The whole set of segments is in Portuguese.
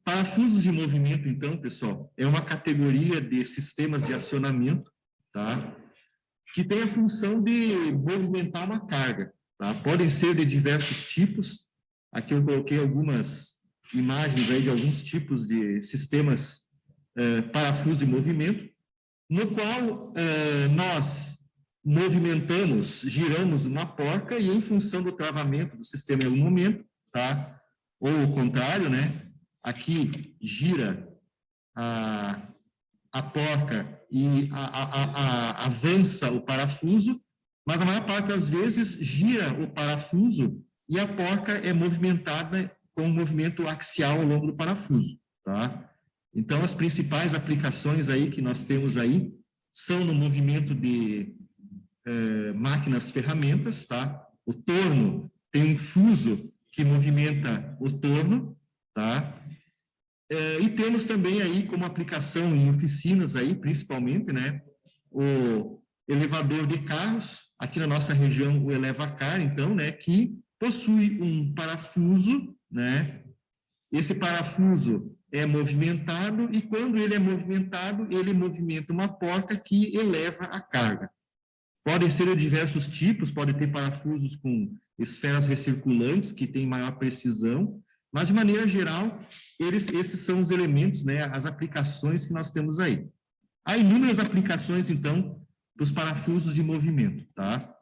Parafusos de movimento, então, pessoal, é uma categoria de sistemas de acionamento, tá? Que tem a função de movimentar uma carga, tá? Podem ser de diversos tipos. Aqui eu coloquei algumas imagens aí de alguns tipos de sistemas parafuso de movimento, no qual nós movimentamos, giramos uma porca e em função do travamento do sistema em algum momento, tá? Ou o contrário, né? Aqui gira a porca e avança o parafuso, mas na maior parte das vezes gira o parafuso e a porca é movimentada com um movimento axial ao longo do parafuso, tá? Então, as principais aplicações aí que nós temos aí são no movimento de máquinas ferramentas, tá? O torno tem um fuso que movimenta o torno, tá? E temos também aí como aplicação em oficinas aí, principalmente, né? O elevador de carros, aqui na nossa região o Elevacar, então, né? Que possui um parafuso, né? Esse parafuso é movimentado e quando ele é movimentado, ele movimenta uma porca que eleva a carga. Podem ser de diversos tipos, pode ter parafusos com esferas recirculantes, que têm maior precisão, mas, de maneira geral, esses são os elementos, né, as aplicações que nós temos aí. Há inúmeras aplicações, então, dos parafusos de movimento, tá?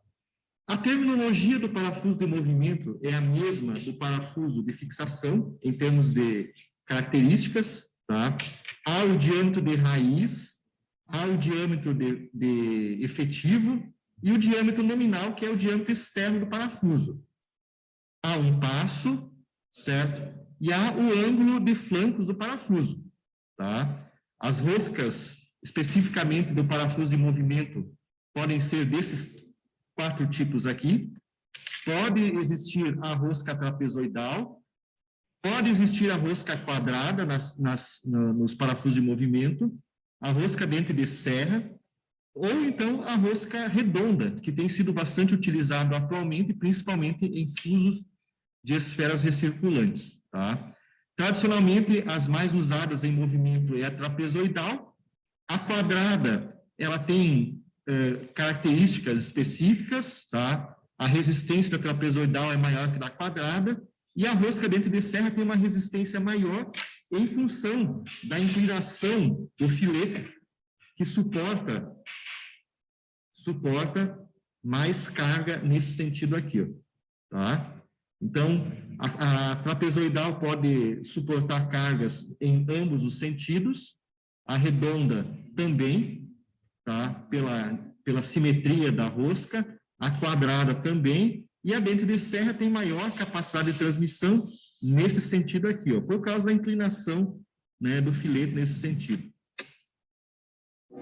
A terminologia do parafuso de movimento é a mesma do parafuso de fixação, em termos de características, tá? Há o diâmetro de raiz, há o diâmetro de efetivo e o diâmetro nominal, que é o diâmetro externo do parafuso. Há um passo, certo? E há o ângulo de flancos do parafuso, tá? As roscas, especificamente do parafuso de movimento, podem ser desses 4 tipos aqui. Pode existir a rosca trapezoidal, pode existir a rosca quadrada nos parafusos de movimento, a rosca dente de serra, ou então a rosca redonda, que tem sido bastante utilizado atualmente, principalmente em fusos de esferas recirculantes, tá? Tradicionalmente, as mais usadas em movimento é a trapezoidal. A quadrada, ela tem características específicas, tá? A resistência da trapezoidal é maior que da quadrada, e a rosca dente de serra tem uma resistência maior em função da inclinação do filete, que suporta mais carga nesse sentido aqui, ó, tá? Então, a trapezoidal pode suportar cargas em ambos os sentidos, a redonda também, tá? Pela simetria da rosca, a quadrada também, e a dente de serra tem maior capacidade de transmissão nesse sentido aqui, ó, por causa da inclinação, né, do filete nesse sentido.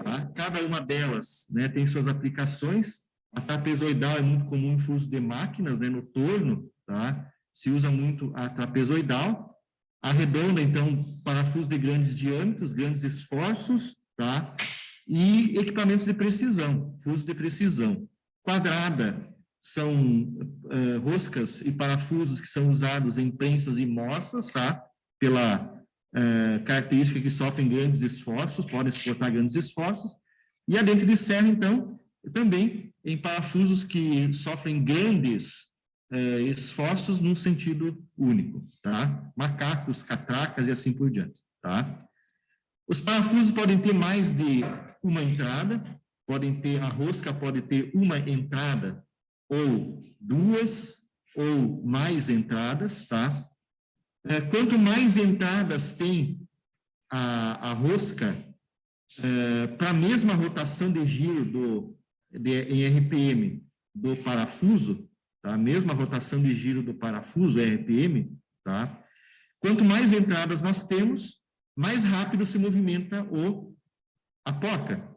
Tá? Cada uma delas, né, tem suas aplicações. A trapezoidal é muito comum em fuso de máquinas, né, no torno, tá? Se usa muito a trapezoidal. A redonda, então, parafuso de grandes diâmetros, grandes esforços, tá? E equipamentos de precisão, fuso de precisão. Quadrada são roscas e parafusos que são usados em prensas e morsas, tá? Pela característica que sofrem grandes esforços, podem suportar grandes esforços. E a dente de serra, então, também em parafusos que sofrem grandes esforços num sentido único, tá? Macacos, catracas e assim por diante, tá? Os parafusos podem ter mais de uma entrada, a rosca pode ter uma entrada ou duas ou mais entradas, tá? Quanto mais entradas tem a rosca, para a mesma rotação de giro em RPM do parafuso, tá? A mesma rotação de giro do parafuso, RPM, tá? Quanto mais entradas nós temos, mais rápido se movimenta a porca,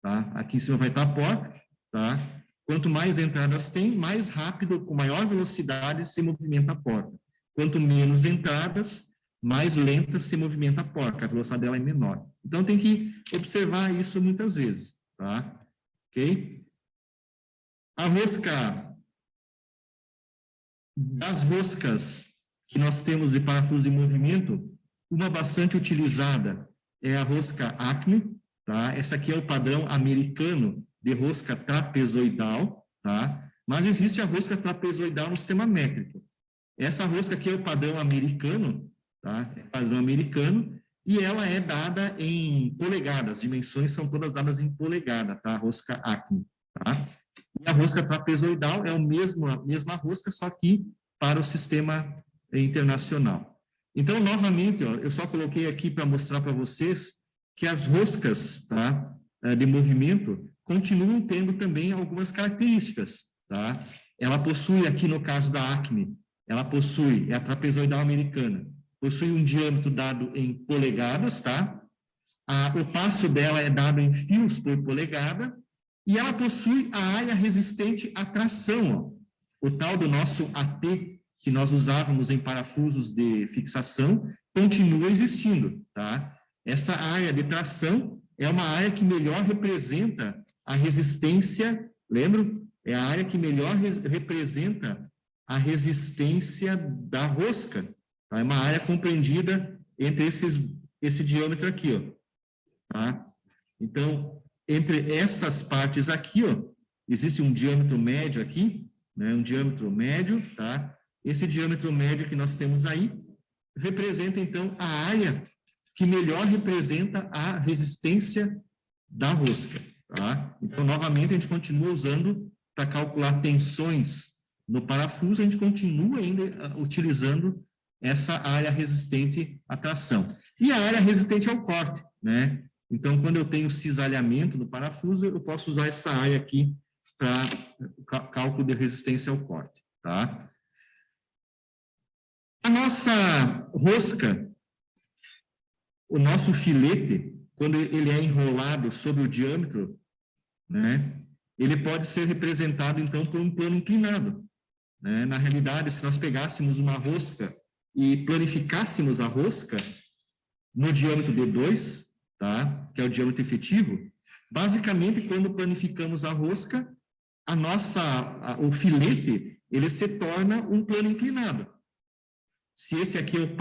tá? Aqui em cima vai estar a porca, tá? Quanto mais entradas tem, mais rápido, com maior velocidade, se movimenta a porca. Quanto menos entradas, mais lenta se movimenta a porca, a velocidade dela é menor. Então, tem que observar isso muitas vezes, tá? Ok? Das roscas que nós temos de parafuso de movimento, Uma bastante utilizada é a rosca Acme, tá? Essa aqui é o padrão americano de rosca trapezoidal, tá? Mas existe a rosca trapezoidal no sistema métrico. Essa rosca aqui é o padrão americano, tá? É padrão americano, e ela é dada em polegadas, as dimensões são todas dadas em polegada, tá? A rosca Acme, tá? E a rosca trapezoidal é a mesma rosca, só que para o sistema internacional. Então, novamente, ó, eu só coloquei aqui para mostrar para vocês que as roscas, tá, de movimento continuam tendo também algumas características, tá? Ela possui, aqui no caso da Acme, ela possui, é a trapezoidal americana, possui um diâmetro dado em polegadas, tá? O passo dela é dado em fios por polegada, e ela possui a área resistente à tração, ó. O tal do nosso AT, que nós usávamos em parafusos de fixação, continua existindo, tá? Essa área de tração é uma área que melhor representa a resistência, lembra? É a área que melhor representa a resistência da rosca, tá? É uma área compreendida entre esse diâmetro aqui, ó, tá? Então, entre essas partes aqui, ó, existe um diâmetro médio aqui, né? Um diâmetro médio, tá? Esse diâmetro médio que nós temos aí representa, então, a área que melhor representa a resistência da rosca, tá? Então, novamente, a gente continua usando para calcular tensões no parafuso, a gente continua ainda utilizando essa área resistente à tração. E a área resistente ao corte, né? Então, quando eu tenho cisalhamento no parafuso, eu posso usar essa área aqui para cálculo de resistência ao corte, tá? A nossa rosca, o nosso filete, quando ele é enrolado sobre o diâmetro, né, ele pode ser representado, então, por um plano inclinado, né? Na realidade, se nós pegássemos uma rosca e planificássemos a rosca no diâmetro D2, tá, que é o diâmetro efetivo, basicamente, quando planificamos a rosca, o filete, ele se torna um plano inclinado. Se esse aqui é o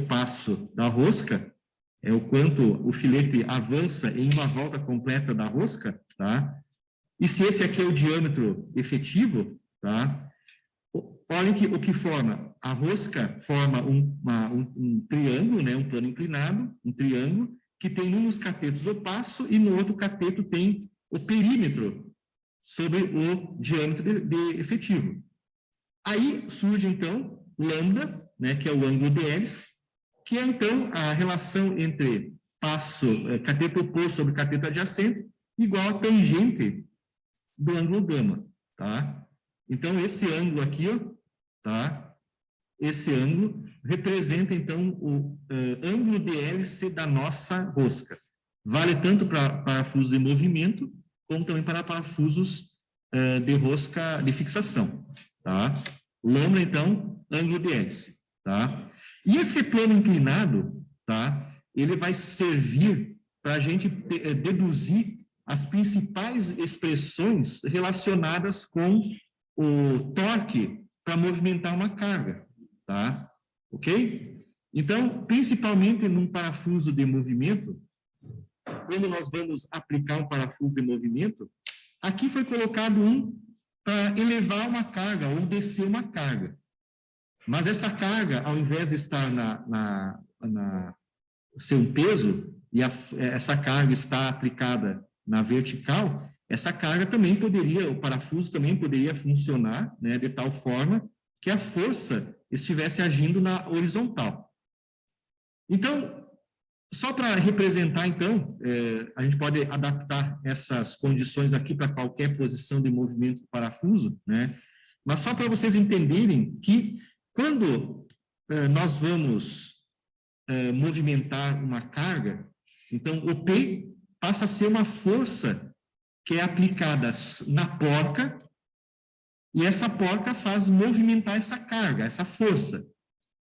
passo da rosca, é o quanto o filete avança em uma volta completa da rosca, tá? E se esse aqui é o diâmetro efetivo, tá? Olhem o que forma. A rosca forma um triângulo, né? Um plano inclinado, um triângulo, que tem num dos catetos o passo e no outro cateto tem o perímetro sobre o diâmetro de efetivo. Aí surge, então, lambda, né, que é o ângulo de hélice, que é, então, a relação entre cateto oposto sobre cateto adjacente, igual a tangente do ângulo gama, tá? Então, esse ângulo aqui, ó, tá? Esse ângulo representa, então, o ângulo de hélice da nossa rosca. Vale tanto para parafusos de movimento, como também para parafusos de rosca de fixação, tá? Lambda, então, ângulo de hélice, tá? E esse plano inclinado, tá? Ele vai servir para a gente deduzir as principais expressões relacionadas com o torque para movimentar uma carga, tá? Ok? Então, principalmente num parafuso de movimento, quando nós vamos aplicar um parafuso de movimento, aqui foi colocado um para elevar uma carga ou descer uma carga. Mas essa carga, ao invés de estar ser um peso, e essa carga está aplicada na vertical, essa carga também poderia, o parafuso também poderia funcionar, né, de tal forma que a força estivesse agindo na horizontal. Então, só para representar, então, a gente pode adaptar essas condições aqui para qualquer posição de movimento do parafuso, né? Mas só para vocês entenderem que quando nós vamos movimentar uma carga, então o P passa a ser uma força que é aplicada na porca, e essa porca faz movimentar essa carga, essa força.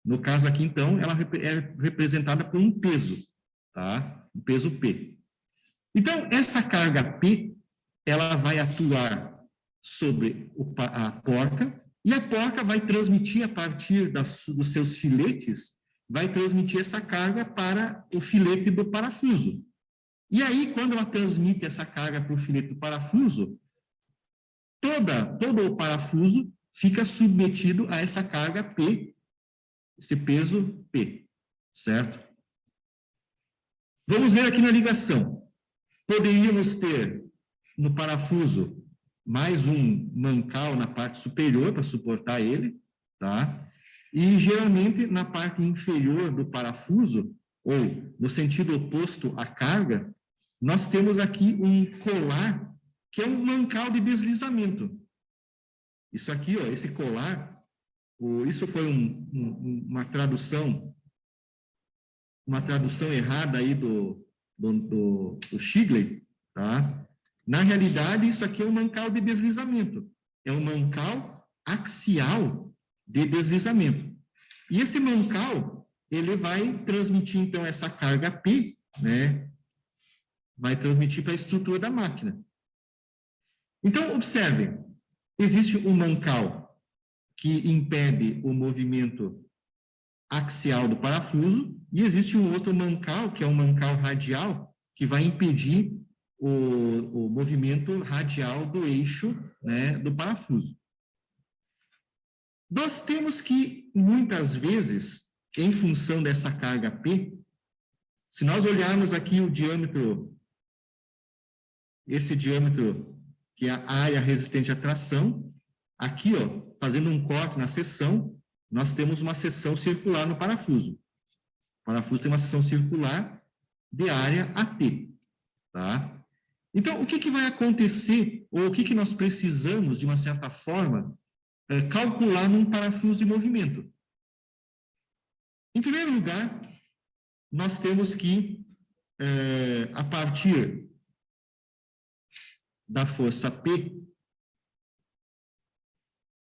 No caso aqui, então, ela é representada por um peso, tá? Um peso P. Então, essa carga P, ela vai atuar sobre a porca, e a porca vai transmitir, a partir dos seus filetes, vai transmitir essa carga para o filete do parafuso. E aí, quando ela transmite essa carga para o filete do parafuso, todo o parafuso fica submetido a essa carga P, esse peso P, certo? Vamos ver aqui na ligação. Poderíamos ter no parafuso mais um mancal na parte superior para suportar ele, tá? E geralmente na parte inferior do parafuso, ou no sentido oposto à carga, nós temos aqui um colar, que é um mancal de deslizamento. Isso aqui, ó, esse colar, isso foi uma tradução errada aí do Shigley, tá? Na realidade, isso aqui é um mancal de deslizamento. É um mancal axial de deslizamento. E esse mancal, ele vai transmitir, então, essa carga P, né? Vai transmitir para a estrutura da máquina. Então, observem, existe um mancal que impede o movimento axial do parafuso, e existe um outro mancal, que é um mancal radial, que vai impedir o movimento radial do eixo, né, do parafuso. Nós temos que, muitas vezes, em função dessa carga P, se nós olharmos aqui o diâmetro, esse diâmetro, que é a área resistente à tração, aqui, ó, fazendo um corte na seção, nós temos uma seção circular no parafuso. O parafuso tem uma seção circular de área AT, tá? Então, o que vai acontecer, ou o que nós precisamos, de uma certa forma, calcular num parafuso em movimento? Em primeiro lugar, nós temos que, a partir da força P,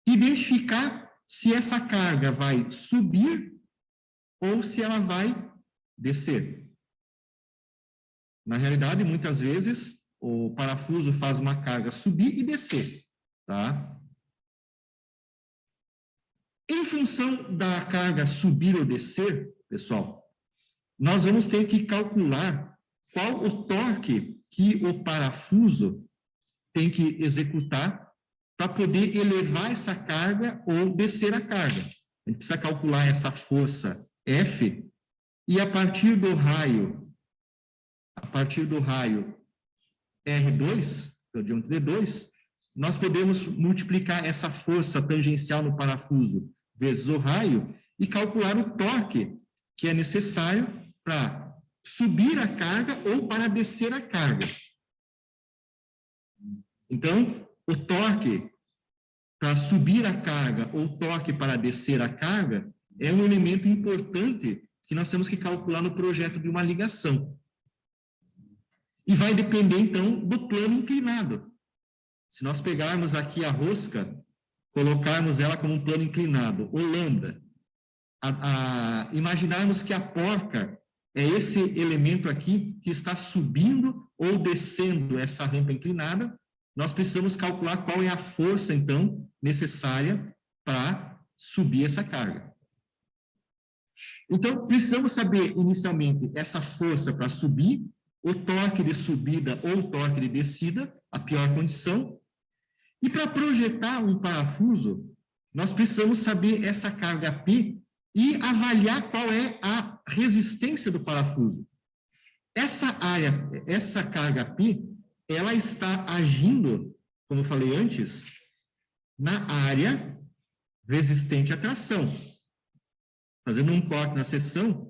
identificar se essa carga vai subir ou se ela vai descer. Na realidade, muitas vezes, o parafuso faz uma carga subir e descer, tá? Em função da carga subir ou descer, pessoal, nós vamos ter que calcular qual o torque que o parafuso tem que executar para poder elevar essa carga ou descer a carga. A gente precisa calcular essa força F, e a partir do raio R2, que é o diâmetro D2, nós podemos multiplicar essa força tangencial no parafuso vezes o raio e calcular o torque que é necessário para subir a carga ou para descer a carga. Então, o torque para subir a carga ou o torque para descer a carga é um elemento importante que nós temos que calcular no projeto de uma ligação. E vai depender, então, do plano inclinado. Se nós pegarmos aqui a rosca, colocarmos ela como um plano inclinado, ou lambda, imaginarmos que a porca é esse elemento aqui que está subindo ou descendo essa rampa inclinada, nós precisamos calcular qual é a força, então, necessária para subir essa carga. Então, precisamos saber, inicialmente, essa força para subir, o torque de subida ou o torque de descida, a pior condição. E para projetar um parafuso, nós precisamos saber essa carga P e avaliar qual é a resistência do parafuso. Essa carga P, ela está agindo, como eu falei antes, na área resistente à tração. Fazendo um corte na seção,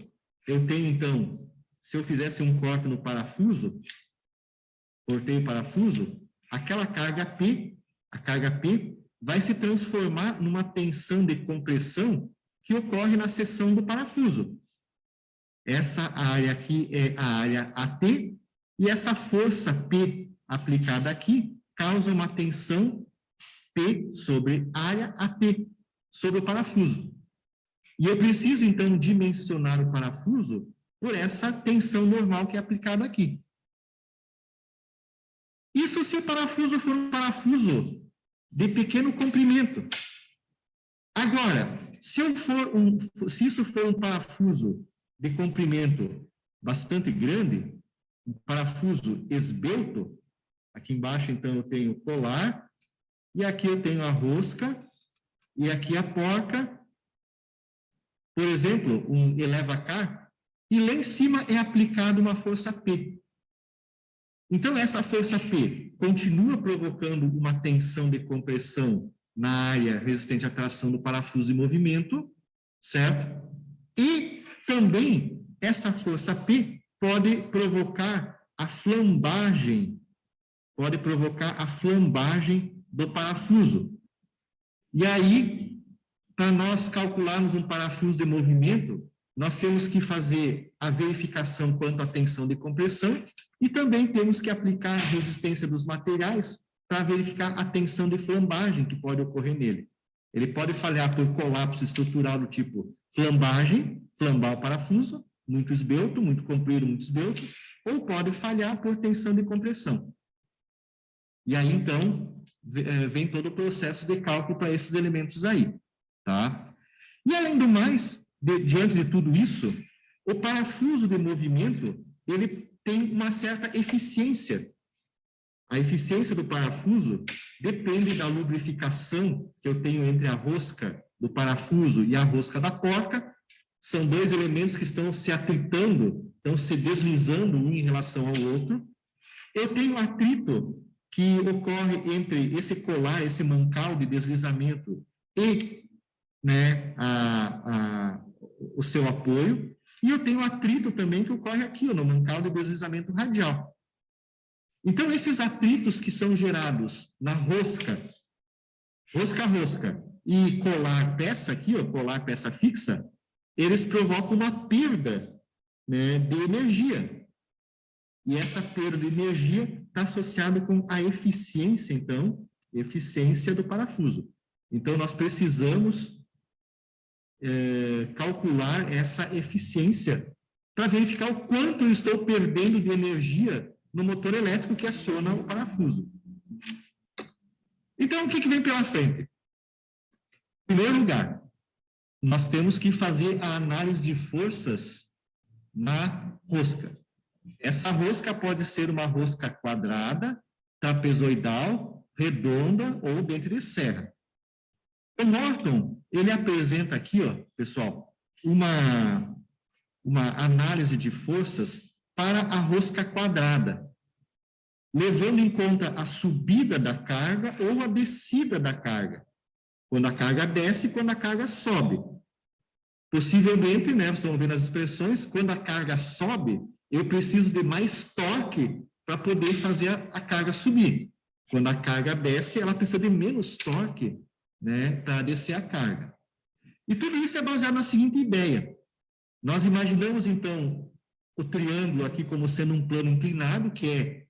eu tenho, então, se eu fizesse um corte no parafuso, cortei o parafuso, aquela carga P, a carga P, vai se transformar numa tensão de compressão que ocorre na seção do parafuso. Essa área aqui é a área AT, e essa força P aplicada aqui causa uma tensão P sobre área AT, sobre o parafuso. E eu preciso, então, dimensionar o parafuso por essa tensão normal que é aplicada aqui. Isso se o parafuso for um parafuso de pequeno comprimento. Agora, se isso for um parafuso de comprimento bastante grande, um parafuso esbelto, aqui embaixo, então, eu tenho o colar, e aqui eu tenho a rosca, e aqui a porca, por exemplo, um eleva-car, e lá em cima é aplicada uma força P. Então, essa força P continua provocando uma tensão de compressão na área resistente à tração do parafuso em movimento, certo? E também essa força P pode provocar a flambagem, do parafuso. E aí, para nós calcularmos um parafuso de movimento, nós temos que fazer a verificação quanto à tensão de compressão e também temos que aplicar a resistência dos materiais para verificar a tensão de flambagem que pode ocorrer nele. Ele pode falhar por colapso estrutural do tipo flambagem, flambar o parafuso, muito esbelto, muito comprido, muito esbelto, ou pode falhar por tensão de compressão. E aí, então, vem todo o processo de cálculo para esses elementos aí, tá? E, além do mais, diante de tudo isso, o parafuso de movimento, ele tem uma certa eficiência. A eficiência do parafuso depende da lubrificação que eu tenho entre a rosca do parafuso e a rosca da porca. São dois elementos que estão se atritando, estão se deslizando um em relação ao outro. Eu tenho atrito que ocorre entre esse colar, esse mancal de deslizamento e, né, o seu apoio. E eu tenho atrito também que ocorre aqui, no mancal de deslizamento radial. Então, esses atritos que são gerados na rosca, e colar peça aqui, colar peça fixa, eles provocam uma perda, né, de energia. E essa perda de energia está associada com a eficiência, então, eficiência do parafuso. Então, nós precisamos calcular essa eficiência para verificar o quanto eu estou perdendo de energia no motor elétrico que aciona o parafuso. Então, o que vem pela frente? Em primeiro lugar, nós temos que fazer a análise de forças na rosca. Essa rosca pode ser uma rosca quadrada, trapezoidal, redonda ou dente de serra. O Norton, ele apresenta aqui, ó, pessoal, uma análise de forças para a rosca quadrada, levando em conta a subida da carga ou a descida da carga. Quando a carga desce e quando a carga sobe. Possivelmente, né, vocês vão ver nas expressões, quando a carga sobe, eu preciso de mais torque para poder fazer a carga subir. Quando a carga desce, ela precisa de menos torque, né, para descer a carga. E tudo isso é baseado na seguinte ideia. Nós imaginamos, então, o triângulo aqui como sendo um plano inclinado, que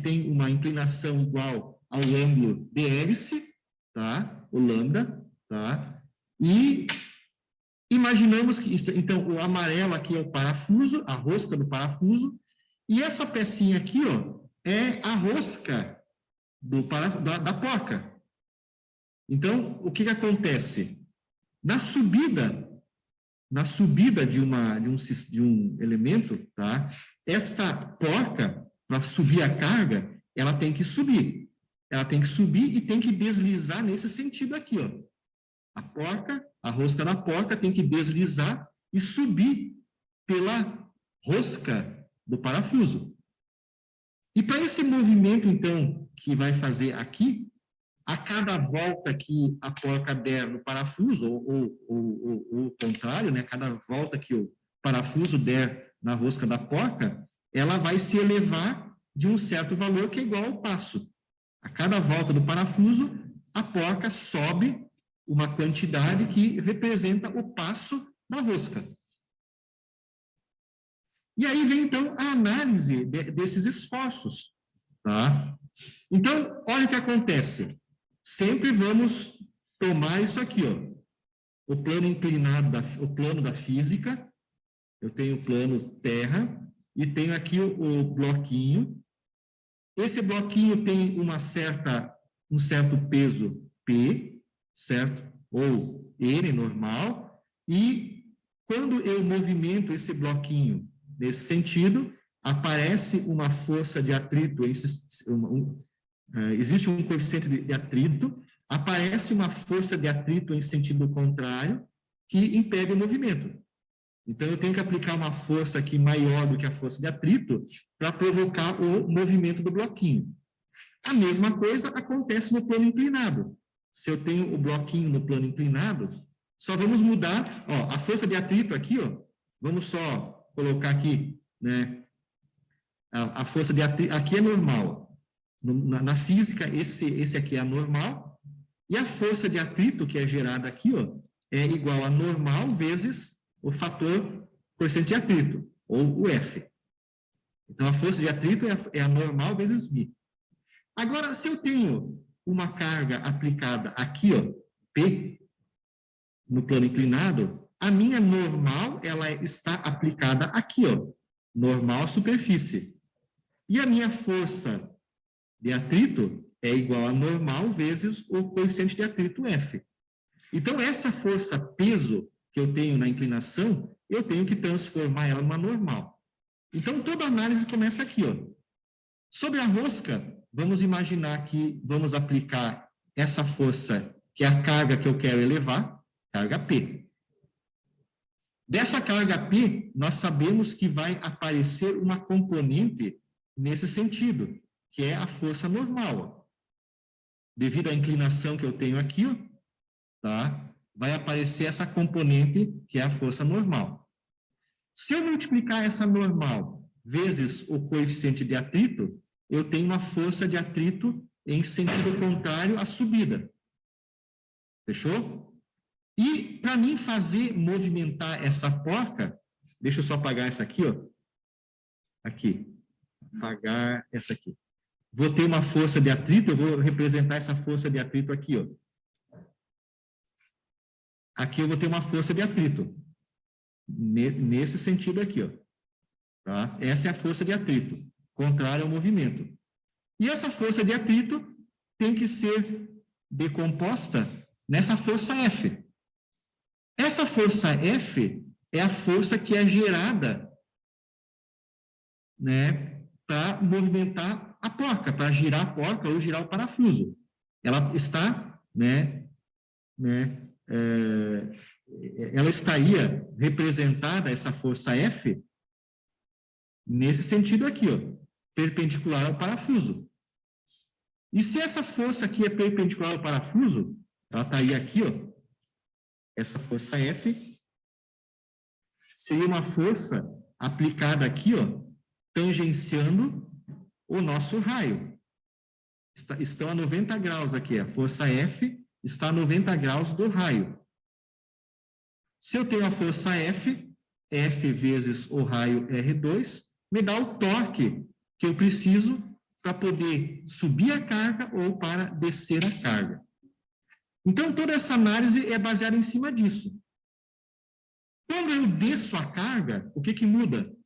tem uma inclinação igual ao ângulo de hélice, tá? O lambda, tá? E imaginamos que, então, o amarelo aqui é o parafuso, a rosca do parafuso, e essa pecinha aqui, ó, é a rosca da porca. Então, o que acontece? Na subida de um elemento, tá? Esta porca, para subir a carga, ela tem que subir. Ela tem que subir e tem que deslizar nesse sentido aqui, ó. A rosca da porca tem que deslizar e subir pela rosca do parafuso. E para esse movimento, então, que vai fazer aqui, a cada volta que a porca der no parafuso, ou o contrário, né? Cada volta que o parafuso der na rosca da porca, ela vai se elevar de um certo valor que é igual ao passo. A cada volta do parafuso, a porca sobe uma quantidade que representa o passo da rosca. E aí vem, então, a análise desses esforços, tá? Então, olha o que acontece. Sempre vamos tomar isso aqui, ó. O plano inclinado, o plano da física, eu tenho o plano terra, e tenho aqui o bloquinho. Esse bloquinho tem um certo peso P, certo? Ou N normal, e quando eu movimento esse bloquinho nesse sentido, aparece uma força de atrito, existe um coeficiente de atrito, aparece uma força de atrito em sentido contrário, que impede o movimento. Então, eu tenho que aplicar uma força aqui maior do que a força de atrito para provocar o movimento do bloquinho. A mesma coisa acontece no plano inclinado. Se eu tenho o bloquinho no plano inclinado, só vamos mudar, ó, a força de atrito aqui, ó, vamos só colocar aqui, né, a força de atrito, aqui é normal. Na física, esse aqui é a normal, e a força de atrito que é gerada aqui, ó, é igual a normal vezes o fator coeficiente de atrito, ou o F. Então, a força de atrito é a normal vezes μ. Agora, se eu tenho uma carga aplicada aqui, ó, P, no plano inclinado, a minha normal, ela está aplicada aqui, ó, normal superfície. E a minha força de atrito é igual a normal vezes o coeficiente de atrito F. Então, essa força peso que eu tenho na inclinação, eu tenho que transformar ela numa normal. Então, toda análise começa aqui, ó. Sobre a rosca, vamos imaginar que vamos aplicar essa força, que é a carga que eu quero elevar, carga P. Dessa carga P, nós sabemos que vai aparecer uma componente nesse sentido, que é a força normal. Ó. Devido à inclinação que eu tenho aqui, ó, tá? Vai aparecer essa componente, que é a força normal. Se eu multiplicar essa normal vezes o coeficiente de atrito, eu tenho uma força de atrito em sentido contrário à subida. Fechou? E para mim fazer movimentar essa porca, deixa eu só apagar essa aqui, ó. Aqui. Apagar essa aqui. Vou ter uma força de atrito, eu vou representar essa força de atrito aqui, ó. Aqui eu vou ter uma força de atrito. Nesse sentido aqui, ó. Tá? Essa é a força de atrito, contrária ao movimento. E essa força de atrito tem que ser decomposta nessa força F. Essa força F é a força que é gerada, né, para movimentar a porca, para girar a porca ou girar o parafuso. Ela está, ela estaria representada, essa força F, nesse sentido aqui, ó, perpendicular ao parafuso. E se essa força aqui é perpendicular ao parafuso, ela estaria aqui, ó, essa força F, seria uma força aplicada aqui, ó, tangenciando o nosso raio. Estão a 90 graus aqui, a força F está a 90 graus do raio. Se eu tenho a força F, F vezes o raio R2, me dá o torque que eu preciso para poder subir a carga ou para descer a carga. Então, toda essa análise é baseada em cima disso. Quando eu desço a carga, o que muda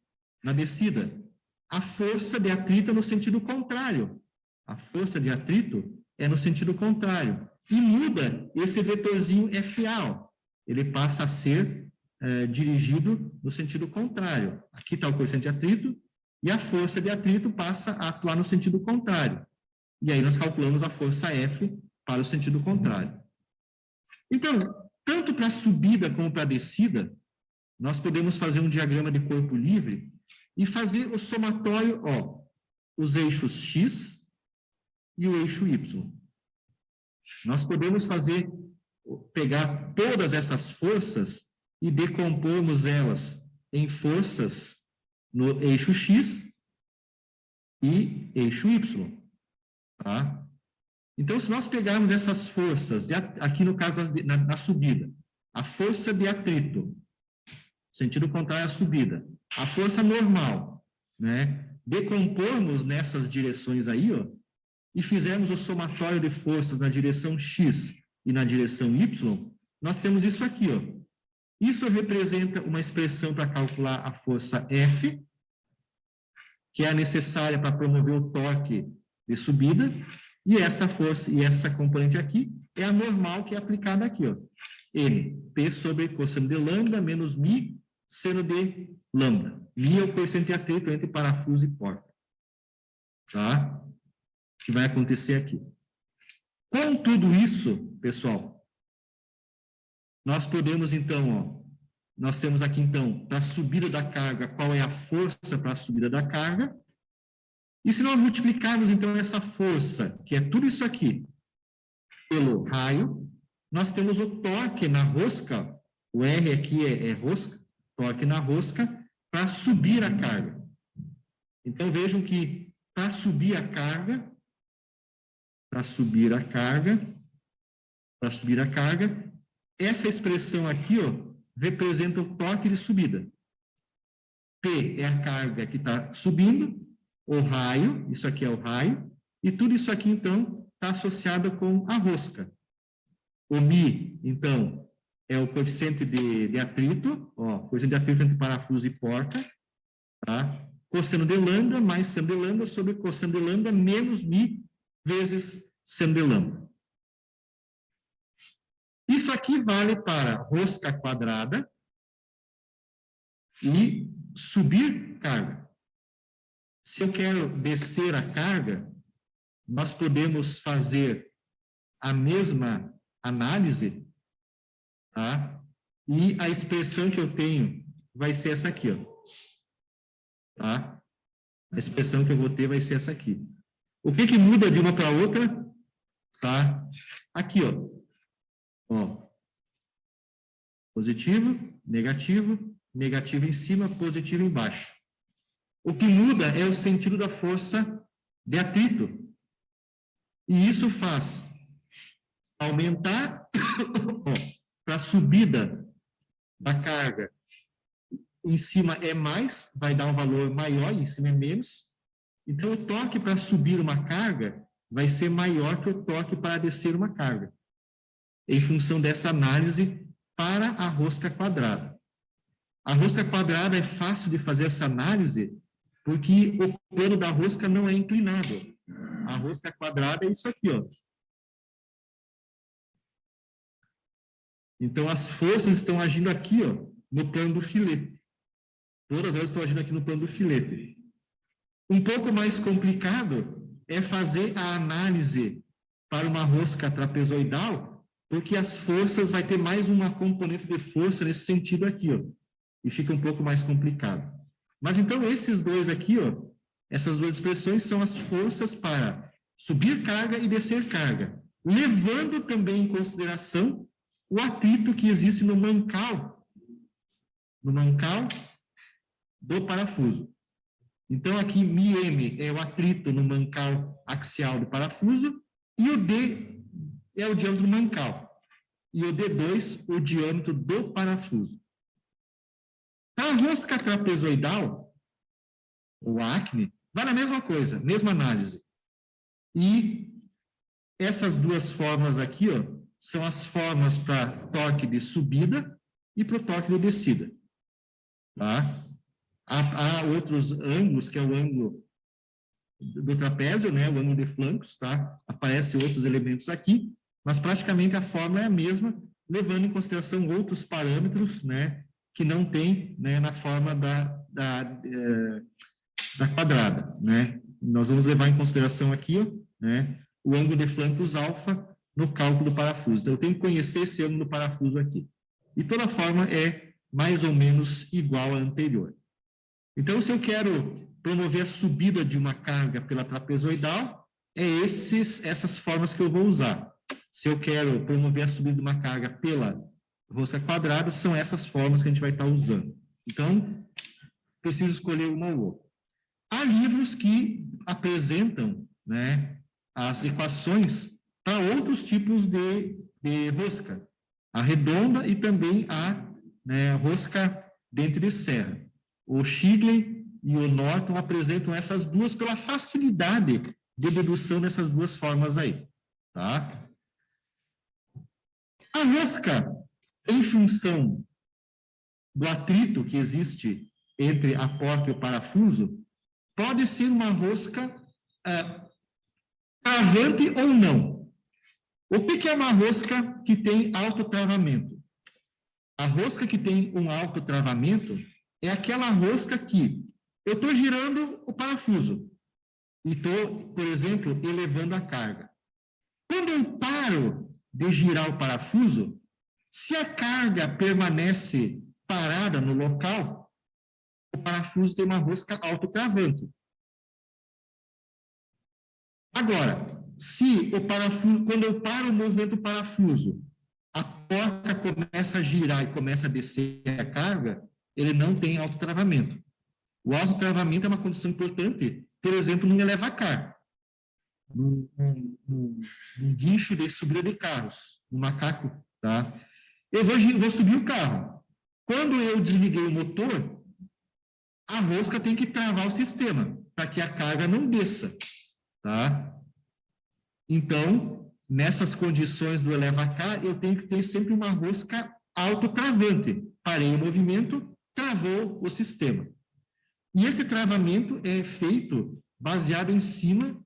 na descida? A força de atrito é no sentido contrário. A força de atrito é no sentido contrário. E muda esse vetorzinho FA. Ele passa a ser dirigido no sentido contrário. Aqui está o coeficiente de atrito, e a força de atrito passa a atuar no sentido contrário. E aí nós calculamos a força F para o sentido contrário. Então, tanto para a subida como para a descida, nós podemos fazer um diagrama de corpo livre e fazer o somatório, ó, os eixos X e o eixo Y. Nós podemos pegar todas essas forças e decompormos elas em forças no eixo X e eixo Y. Tá? Então, se nós pegarmos essas forças, aqui no caso na subida, a força de atrito, sentido contrário à subida, a força normal, né? Decompormos nessas direções aí, ó, e fizermos o somatório de forças na direção X e na direção Y, nós temos isso aqui, ó. Isso representa uma expressão para calcular a força F, que é a necessária para promover o torque de subida, e essa força, e essa componente aqui, é a normal que é aplicada aqui, ó. M. P sobre cosseno de lambda menos Mi seno de lambda. Mi é o coeficiente de atrito entre parafuso e porta. Tá? Que vai acontecer aqui. Com tudo isso, pessoal, nós podemos, então, ó, nós temos aqui, então, para a subida da carga, qual é a força para a subida da carga. E se nós multiplicarmos, então, essa força, que é tudo isso aqui, pelo raio, nós temos o torque na rosca, o R aqui é rosca, torque na rosca, para subir a carga. Então, vejam que para subir a carga, essa expressão aqui, ó, representa o torque de subida. P é a carga que está subindo, o raio, isso aqui é o raio, e tudo isso aqui, então, está associado com a rosca. O Mi, então, é o coeficiente de atrito, ó, coeficiente de atrito entre parafuso e porta, tá? Cosseno de lambda mais seno de lambda sobre cosseno de lambda menos Mi vezes seno de lambda. Isso aqui vale para rosca quadrada e subir carga. Se eu quero descer a carga, nós podemos fazer a mesma análise, tá? E a expressão que eu tenho vai ser essa aqui, ó. Tá? A expressão que eu vou ter vai ser essa aqui. O que muda de uma para outra? Tá? Aqui, ó. Ó. Positivo, negativo, negativo em cima, positivo embaixo. O que muda é o sentido da força de atrito. E isso faz aumentar para a subida da carga. Em cima é mais, vai dar um valor maior, em cima é menos. Então, o torque para subir uma carga vai ser maior que o torque para descer uma carga, em função dessa análise para a rosca quadrada. A rosca quadrada é fácil de fazer essa análise porque o plano da rosca não é inclinado. A rosca quadrada é isso aqui, ó. Então, as forças estão agindo aqui, ó, no plano do filete. Todas elas estão agindo aqui no plano do filete. Um pouco mais complicado é fazer a análise para uma rosca trapezoidal, porque as forças vai ter mais uma componente de força nesse sentido aqui, ó. E fica um pouco mais complicado. Mas então esses dois aqui, ó, essas duas expressões são as forças para subir carga e descer carga, levando também em consideração o atrito que existe no mancal do parafuso. Então, aqui, μm é o atrito no mancal axial do parafuso, e o D é o diâmetro mancal, e o D2, o diâmetro do parafuso. A rosca trapezoidal, o acne, vale a mesma coisa, mesma análise. E essas duas formas aqui, ó, são as formas para torque de subida e para o torque de descida. Tá? Há outros ângulos, que é o ângulo do trapézio, né, o ângulo de flancos, tá? Aparecem outros elementos aqui, mas praticamente a fórmula é a mesma, levando em consideração outros parâmetros, né, que não tem, né, na forma da quadrada, né? Nós vamos levar em consideração aqui, ó, né, o ângulo de flancos alfa no cálculo do parafuso. Então, eu tenho que conhecer esse ângulo do parafuso aqui. E toda a forma é mais ou menos igual à anterior. Então, se eu quero promover a subida de uma carga pela trapezoidal, é essas formas que eu vou usar. Se eu quero promover a subida de uma carga pela rosca quadrada, são essas formas que a gente vai estar usando. Então, preciso escolher uma ou outra. Há livros que apresentam, né, as equações para outros tipos de rosca. A redonda e também a, né, rosca dente de serra. O Shigley e o Norton apresentam essas duas pela facilidade de dedução dessas duas formas aí, tá? A rosca, em função do atrito que existe entre a porta e o parafuso, pode ser uma rosca travant ou não. O que é uma rosca que tem autotravamento? A rosca que tem um alto travamento é aquela rosca que eu estou girando o parafuso e estou, por exemplo, elevando a carga. Quando eu paro de girar o parafuso, se a carga permanece parada no local, o parafuso tem uma rosca autotravante. Agora, se o parafuso, quando eu paro o movimento do parafuso, a porca começa a girar e começa a descer a carga, ele não tem autotravamento. O autotravamento é uma condição importante, por exemplo, num elevacar, num guincho de subida de carros, no macaco, tá? Eu vou subir o carro. Quando eu desliguei o motor, a rosca tem que travar o sistema, para que a carga não desça, tá? Então, nessas condições do elevacar, eu tenho que ter sempre uma rosca autotravante. Parei o movimento, travou o sistema. E esse travamento é feito baseado em cima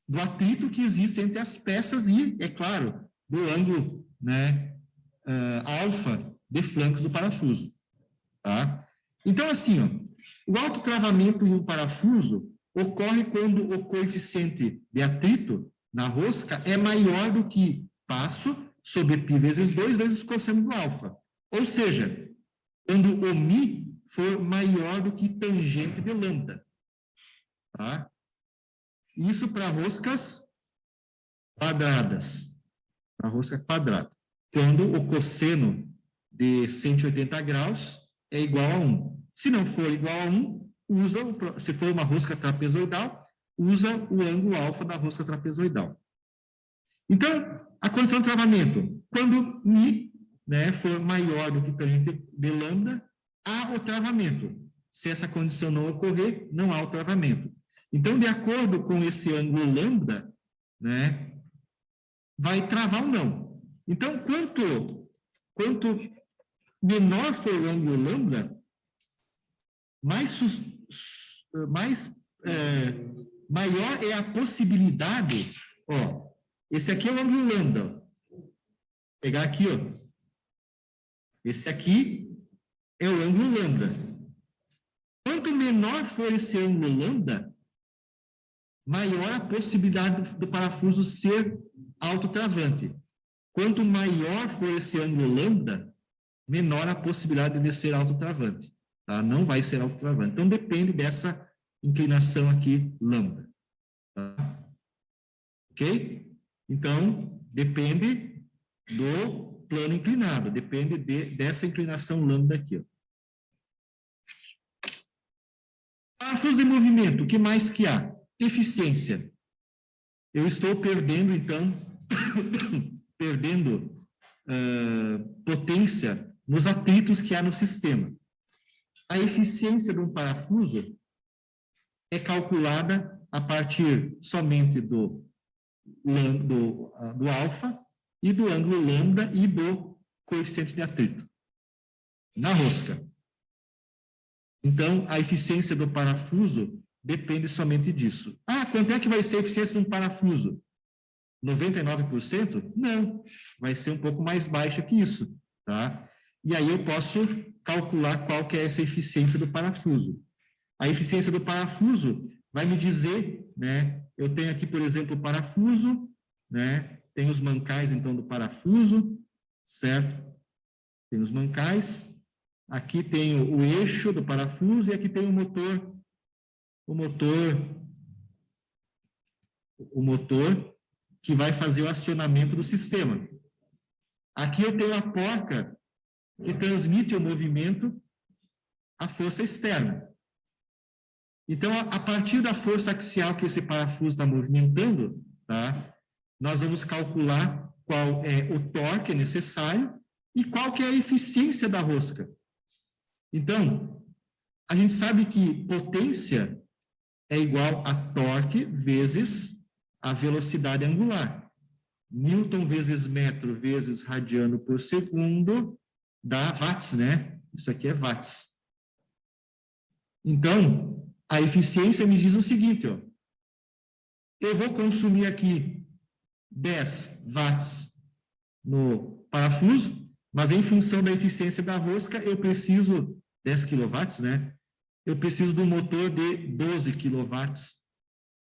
do atrito que existe entre as peças e, é claro, do ângulo, né, alfa de flancos do parafuso. Tá? Então, assim, ó, o autotravamento em um parafuso ocorre quando o coeficiente de atrito na rosca é maior do que passo sobre π vezes 2 vezes cosseno do alfa. Ou seja, quando o μ for maior do que tangente de lambda. Tá? Isso para roscas quadradas. Para rosca quadrada. Quando o cosseno de 180 graus é igual a 1. Se não for igual a 1, se for uma rosca trapezoidal, usa o ângulo alfa da rosca trapezoidal. Então, a condição de travamento, quando μ, né, for maior do que tangente de lambda, há o travamento. Se essa condição não ocorrer, não há o travamento. Então, de acordo com esse ângulo lambda, né, vai travar ou não. Então, quanto menor for o ângulo lambda, maior é a possibilidade, ó, esse aqui é o ângulo lambda, vou pegar aqui, ó, esse aqui é o ângulo lambda. Quanto menor for esse ângulo lambda, maior a possibilidade do parafuso ser autotravante. Quanto maior for esse ângulo lambda, menor a possibilidade de ser autotravante. Tá? Não vai ser autotravante. Então, depende dessa inclinação aqui, lambda. Tá? Ok? Então, depende do plano inclinado, depende dessa inclinação lambda aqui. Ó. Parafuso de movimento, o que mais que há? Eficiência. Eu estou perdendo, então, potência nos atritos que há no sistema. A eficiência de um parafuso é calculada a partir somente do alfa e do ângulo lambda e do coeficiente de atrito na rosca. Então, a eficiência do parafuso depende somente disso. Ah, quanto é que vai ser a eficiência de um parafuso? 99%? Não, vai ser um pouco mais baixa que isso, tá? E aí eu posso calcular qual que é essa eficiência do parafuso. A eficiência do parafuso vai me dizer, né? Eu tenho aqui, por exemplo, o parafuso, né? Tem os mancais, então, do parafuso, certo? Tem os mancais. Aqui tem o eixo do parafuso e aqui tem o motor que vai fazer o acionamento do sistema. Aqui eu tenho a porca que transmite o movimento à força externa. Então, a partir da força axial que esse parafuso está movimentando, tá? Nós vamos calcular qual é o torque necessário e qual que é a eficiência da rosca. Então, a gente sabe que potência é igual a torque vezes a velocidade angular. Newton vezes metro vezes radiano por segundo dá watts, né? Isso aqui é watts. Então, a eficiência me diz o seguinte, ó. Eu vou consumir aqui 10 watts no parafuso, Mas em função da eficiência da rosca, eu preciso 10 kW, né? Eu preciso de um motor de 12 kW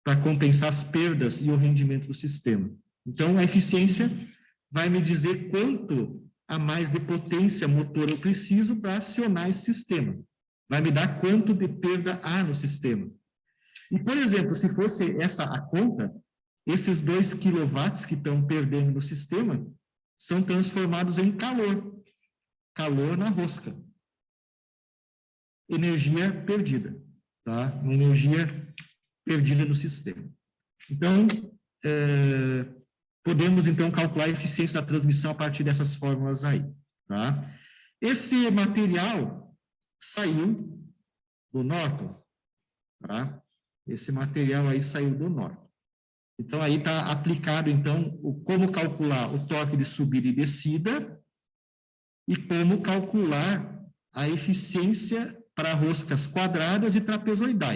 para compensar as perdas e o rendimento do sistema. Então, a eficiência vai me dizer quanto a mais de potência motor eu preciso para acionar esse sistema. Vai me dar quanto de perda há no sistema. E, por exemplo, se fosse essa a conta, esses 2 kW que estão perdendo no sistema são transformados em calor. Calor na rosca. Energia perdida, tá? Uma energia perdida no sistema. Então, podemos, então, calcular a eficiência da transmissão a partir dessas fórmulas aí, tá? Esse material saiu do Norton, tá? Esse material aí saiu do Norton. Então, aí está aplicado, então, como calcular o torque de subida e descida e como calcular a eficiência para roscas quadradas e trapezoidais.